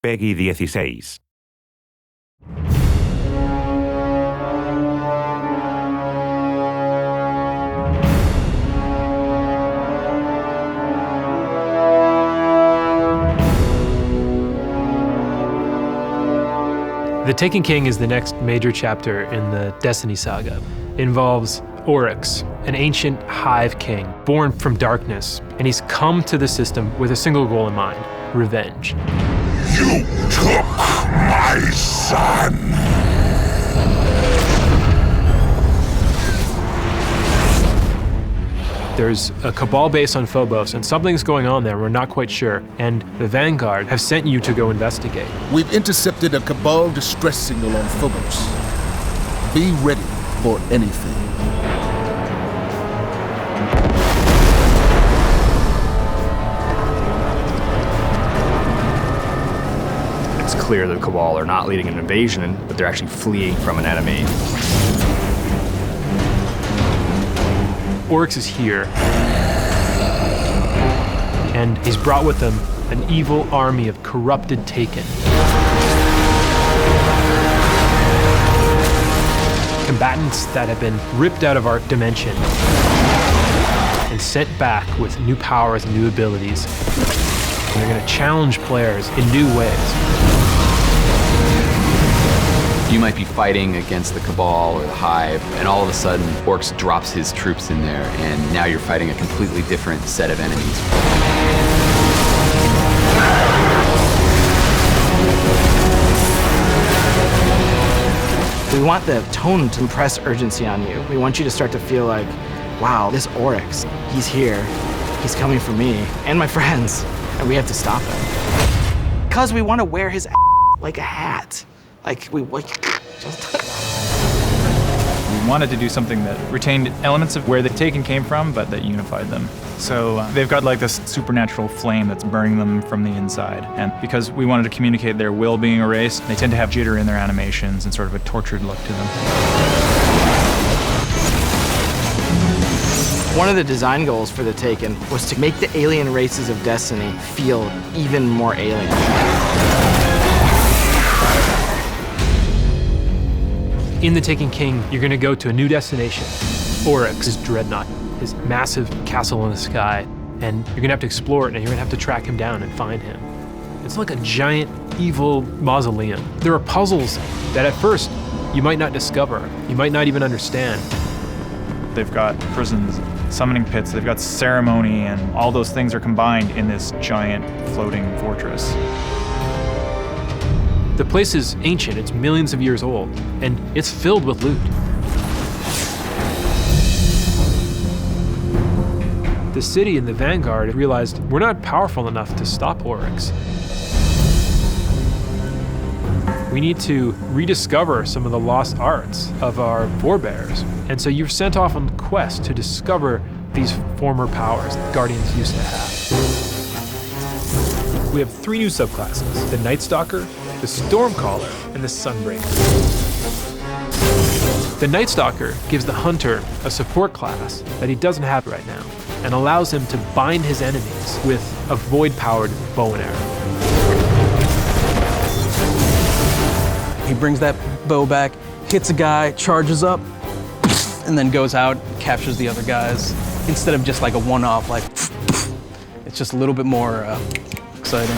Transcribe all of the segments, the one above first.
Peggy 16. The Taken King is the next major chapter in the Destiny saga. It involves Oryx, an ancient hive king born from darkness, and he's come to the system with a single goal in mind: revenge. You took my son! There's a cabal base on Phobos, and something's going on there, we're not quite sure, and the Vanguard have sent you to go investigate. We've intercepted a cabal distress signal on Phobos. Be ready for anything. It's clear the cabal are not leading an invasion, but they're actually fleeing from an enemy. Oryx is here, and he's brought with him an evil army of corrupted Taken. Combatants that have been ripped out of our dimension and sent back with new powers and new abilities. And they're going to challenge players in new ways. You might be fighting against the Cabal or the Hive, and all of a sudden, Oryx drops his troops in there, and now you're fighting a completely different set of enemies. We want the tone to impress urgency on you. We want you to start to feel like, wow, this Oryx, he's here, he's coming for me and my friends, and we have to stop him. Because we want to wear his like a hat. We wanted to do something that retained elements of where the Taken came from, but that unified them. So they've got like this supernatural flame that's burning them from the inside. And because we wanted to communicate their will being erased, they tend to have jitter in their animations and sort of a tortured look to them. One of the design goals for the Taken was to make the alien races of Destiny feel even more alien. In the Taken King, you're going to go to a new destination, Oryx, his dreadnought, his massive castle in the sky, and you're going to have to explore it, and you're going to have to track him down and find him. It's like a giant, evil mausoleum. There are puzzles that at first you might not discover, you might not even understand. They've got prisons, summoning pits, they've got ceremony, and all those things are combined in this giant floating fortress. The place is ancient, it's millions of years old, and it's filled with loot. The city and the Vanguard realized we're not powerful enough to stop Oryx. We need to rediscover some of the lost arts of our forebears. And so you're sent off on a quest to discover these former powers that Guardians used to have. We have 3 new subclasses: the Night Stalker, the Stormcaller, and the Sunbreaker. The Night Stalker gives the Hunter a support class that he doesn't have right now, and allows him to bind his enemies with a void-powered bow and arrow. He brings that bow back, hits a guy, charges up, and then goes out, captures the other guys. Instead of just like a one-off, like, it's just a little bit more exciting.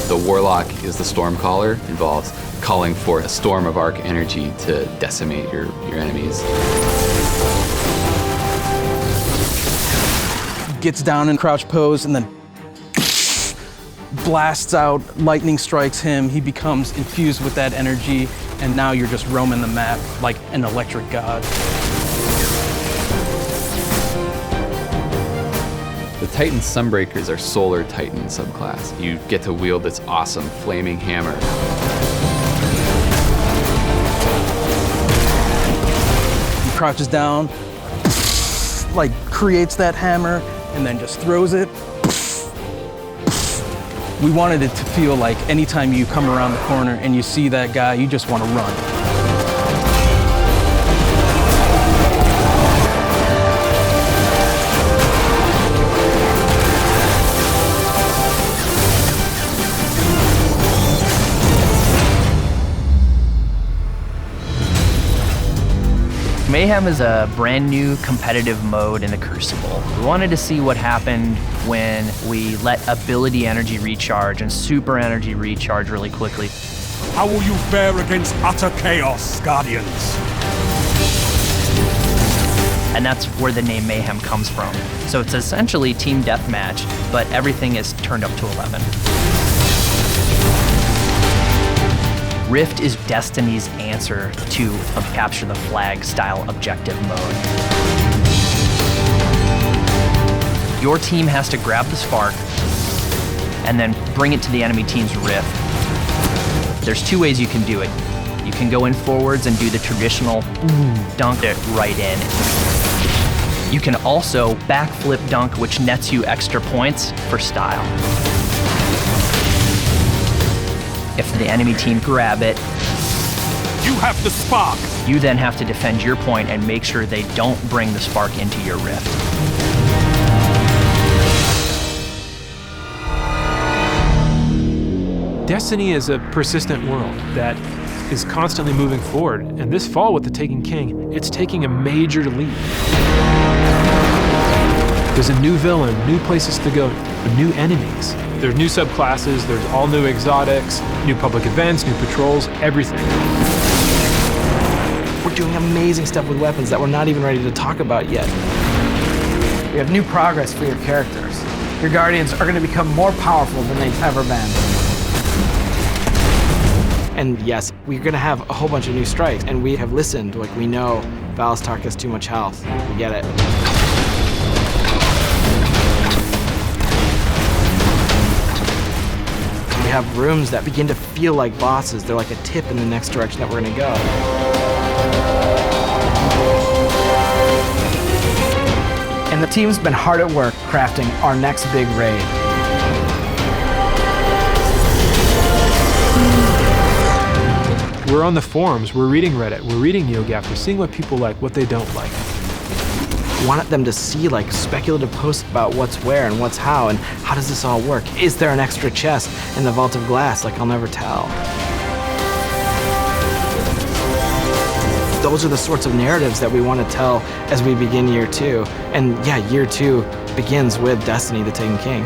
The Warlock is the Stormcaller, involves calling for a storm of arc energy to decimate your enemies. Gets down in crouch pose and then blasts out, lightning strikes him, he becomes infused with that energy, and now you're just roaming the map like an electric god. The Titan Sunbreakers are Solar Titan subclass. You get to wield this awesome flaming hammer. He crouches down, like creates that hammer, and then just throws it. We wanted it to feel like anytime you come around the corner and you see that guy, you just want to run. Mayhem is a brand new competitive mode in the Crucible. We wanted to see what happened when we let ability energy recharge and super energy recharge really quickly. How will you fare against utter chaos, Guardians? And that's where the name Mayhem comes from. So it's essentially team deathmatch, but everything is turned up to 11. Rift is Destiny's answer to a capture the flag style objective mode. Your team has to grab the spark and then bring it to the enemy team's rift. There's two ways you can do it. You can go in forwards and do the traditional dunk it right in. You can also backflip dunk, which nets you extra points for style. If the enemy team grab it, You have the spark! you then have to defend your point and make sure they don't bring the spark into your rift. Destiny is a persistent world that is constantly moving forward, and this fall with the Taken King, it's taking a major leap. There's a new villain, new places to go, new enemies. There's new subclasses, there's all new exotics, new public events, new patrols, everything. We're doing amazing stuff with weapons that we're not even ready to talk about yet. We have new progress for your characters. Your Guardians are going to become more powerful than they've ever been. And yes, we're going to have a whole bunch of new strikes, and we have listened. Like, we know Valistark has too much health. We get it. We have rooms that begin to feel like bosses. They're like a tip in the next direction that we're going to go. And the team's been hard at work crafting our next big raid. We're on the forums, we're reading Reddit, we're reading NeoGAF, we're seeing what people like, what they don't like. We wanted them to see like speculative posts about what's where and what's how and how does this all work? Is there an extra chest in the Vault of Glass? Like, I'll never tell. Those are the sorts of narratives that we want to tell as we begin year 2. And yeah, year 2 begins with Destiny, the Taken King.